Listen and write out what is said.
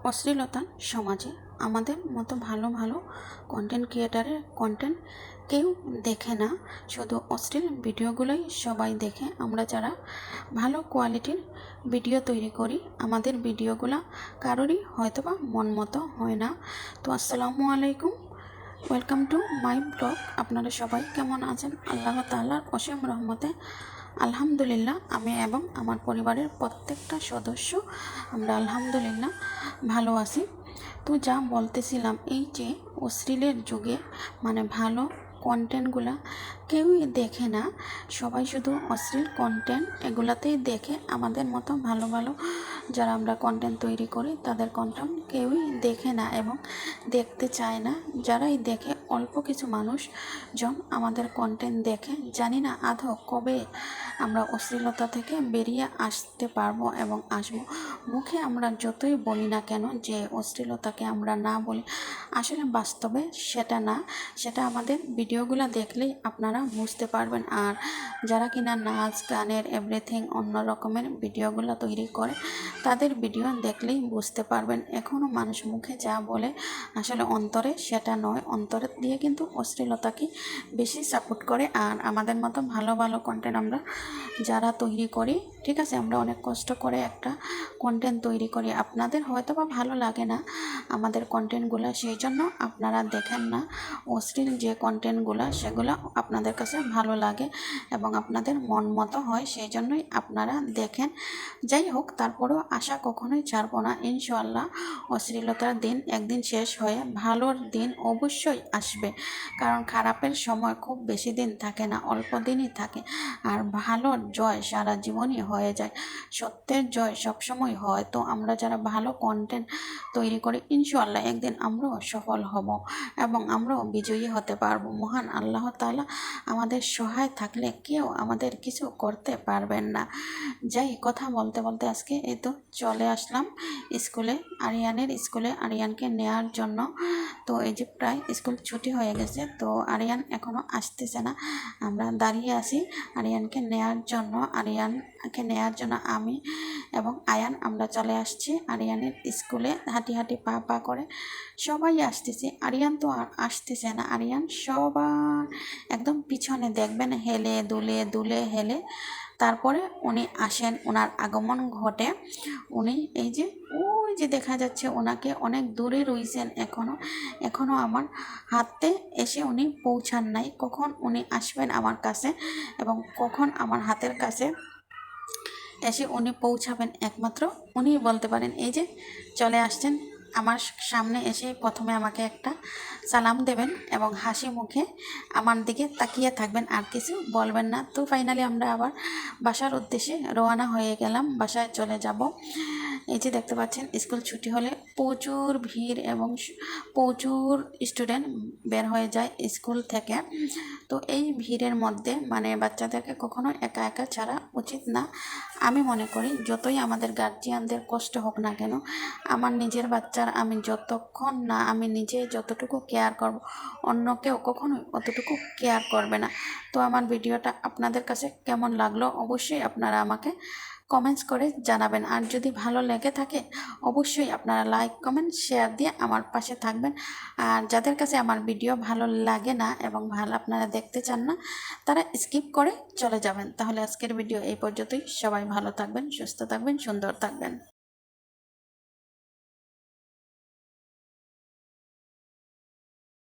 অশ্লীলতা সমাজে আমাদের মতো ভালো ভালো কন্টেন্ট ক্রিয়েটারের কন্টেন্ট কেউ দেখে না, শুধু অশ্লীল ভিডিওগুলোই সবাই দেখে। আমরা যারা ভালো কোয়ালিটির ভিডিও তৈরি করি, আমাদের ভিডিওগুলো কারোরই হয়তোবা মন মতো হয় না। তো আসসালামু আলাইকুম, ওয়েলকাম টু মাই ব্লগ। আপনারা সবাই কেমন আছেন? আল্লাহ তাআলার অসীম রহমতে আলহামদুলিল্লাহ আমি এবং আমার পরিবারের প্রত্যেকটা সদস্য আমরা আলহামদুলিল্লাহ ভালো আছি। তো যা বলতেছিলাম, এই যে অশ্লীলের যুগে মানে ভালো কন্টেন্টগুলা কেউই দেখে না, সবাই শুধু অশ্লীল কন্টেন্ট এগুলাতেই দেখে। আমাদের মতো ভালো ভালো যারা আমরা কন্টেন্ট তৈরি করি তাদের কন্টেন্ট কেউই দেখে না এবং দেখতে চায় না। যারাই দেখে অল্প কিছু মানুষ জন আমাদের কন্টেন্ট দেখে। জানি না আদৌ কবে আমরা অশ্লীলতা থেকে বেরিয়ে আসতে পারবো এবং আসবো। মুখে আমরা যতই বলি না কেন যে অশ্লীলতাকে আমরা না বলি, আসলে বাস্তবে সেটা না, সেটা আমাদের ভিডিওগুলো দেখলেই আপনারা বুঝতে পারবেন। আর যারা কিনা নাচ গানের এভরিথিং অন্য রকমের ভিডিওগুলো তৈরি করে তাদের ভিডিও দেখলেই বুঝতে পারবেন। এখনও মানুষ মুখে যা বলে আসলে অন্তরে সেটা নয়, অন্তরে দিয়ে কিন্তু অশ্লীলতাকে বেশি সাপোর্ট করে। আর আমাদের মতো ভালো ভালো কন্টেন্ট আমরা যারা তৈরি করি, ঠিক আছে, আমরা অনেক কষ্ট করে একটা কন্টেন্ট তৈরি করি। আপনাদের হয়তো বা ভালো লাগে না আমাদের কন্টেন্টগুলো, সেই জন্য আপনারা দেখেন না। অশ্লীল যে কন্টেন্টগুলো সেগুলো আপনাদের কাছে ভালো লাগে এবং আপনাদের মন মতো হয়, সেই জন্যই আপনারা দেখেন। যাই হোক, তারপরেও আশা কখনোই ছাড়বো না। ইনশাআল্লাহ অশ্লীলতার দিন একদিন শেষ হয়ে ভালোর দিন অবশ্যই আসবে, কারণ খারাপের সময় খুব বেশি দিন থাকে না, অল্প দিনই থাকে। আর ভালোর জয় সারা জীবনই হয়ে যায়, সত্যের জয় সবসময় হয়। তো আমরা যারা ভালো কন্টেন্ট তৈরি করি, ইনশাআল্লাহ একদিন আমরাও সফল হব এবং আমরাও বিজয়ী হতে পারবো। মহান আল্লাহ তাআলা আমাদের সহায় থাকলে কেউ আমাদের কিছু করতে পারবেন না। যাই কথা বলতে বলতে আজকে এই তো চলে আসলাম স্কুলে, আরিয়ানের স্কুলে আরিয়ানকে নেওয়ার জন্য। তো এই যে প্রায় স্কুল ছুটি হয়ে গেছে, তো আরিয়ান এখনও আসতেছে না, আমরা দাঁড়িয়ে আছি আরিয়ানকে নেওয়ার জন্য। আরিয়ানকে নেওয়ার জন্য আমি এবং আয়ান আমরা চলে আসছি আরিয়ানের স্কুলে। হাঁটি হাঁটি পা পা করে সবাই আসতেছি, আরিয়ান তো আর আসতেছে না। আরিয়ান সবার একদম পিছনে দেখবেন হেলে দুলে দুলে হেলে তারপরে উনি আসেন, ওনার আগমন ঘটে। উনি এই যে ওই যে দেখা যাচ্ছে ওনাকে অনেক দূরে রয়েছেন, এখনো আমার হাতে এসে উনি পৌঁছান নাই। কখন উনি আসবেন আমার কাছে এবং কখন আমার হাতের কাছে এসে উনি পৌঁছাবেন একমাত্র উনিই বলতে পারেন। এই যে চলে আসছেন, আমার সামনে এসে প্রথমে আমাকে একটা সালাম দেবেন এবং হাসি মুখে আমার দিকে তাকিয়ে থাকবেন, আর কিছু বলবেন না। তো ফাইনালি আমরা আবার বাসার উদ্দেশ্যে রওনা হয়ে গেলাম, বাসায় চলে যাব। এই যে দেখতে পাচ্ছেন স্কুল ছুটি হলে প্রচুর ভিড় এবং প্রচুর স্টুডেন্ট বের হয়ে যায় স্কুল থেকে। তো এই ভিড়ের মধ্যে মানে বাচ্চাদেরকে কখনো একা একা ছাড়া উচিত না। আমি মনে করি যতই আমাদের গার্জিয়ানদের কষ্ট হোক না কেন, আমার নিজের বাচ্চার আমি যতক্ষণ না আমি নিজে যতটুকু কেয়ার করব, অন্য কেউ কখনোই অতটুকু কেয়ার করবে না। তো আমার ভিডিওটা আপনাদের কাছে কেমন লাগলো অবশ্যই আপনারা আমাকে কমেন্টস করে জানাবেন। আর যদি ভালো লেগে থাকে অবশ্যই আপনারা লাইক কমেন্ট শেয়ার দিয়ে আমার পাশে থাকবেন। আর যাদের কাছে আমার ভিডিও ভালো লাগে না এবং ভালো আপনারা দেখতে চান না, তারা স্কিপ করে চলে যাবেন। তাহলে আজকের ভিডিও এই পর্যন্তই। সবাই ভালো থাকবেন, সুস্থ থাকবেন, সুন্দর থাকবেন।